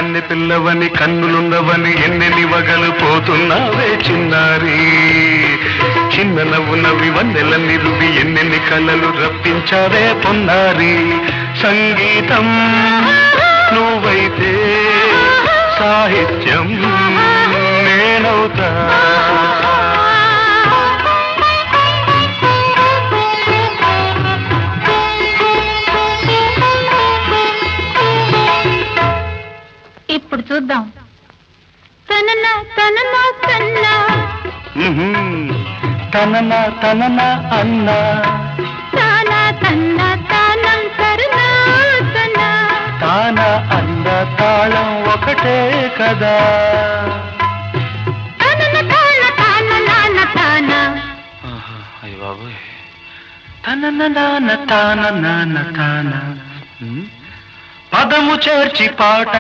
కన్నె పిల్లవని కన్నులుండవని ఎన్నెన్ని వగలు పోతున్నావే చిన్నారి. చిన్న నవ్వు నవ్వి వన్నెల నిరువి ఎన్నెన్ని కలలు రప్పించావే పొన్నారి. సంగీతం నువ్వైతే సాహిత్యం నేనవుతా. ఇప్పుడు చూద్దాం. తననా తననా తన్నా తననా తననా అన్నా తానా తన్నా తానం సరనా తన్నా తానా అన్న తాళం ఒకటే కదా. తనన తాన తాన నాన తాన. అయ్య బాబోయ్. తనన నాన తాన నాన తాన పదము చేర్చి పాట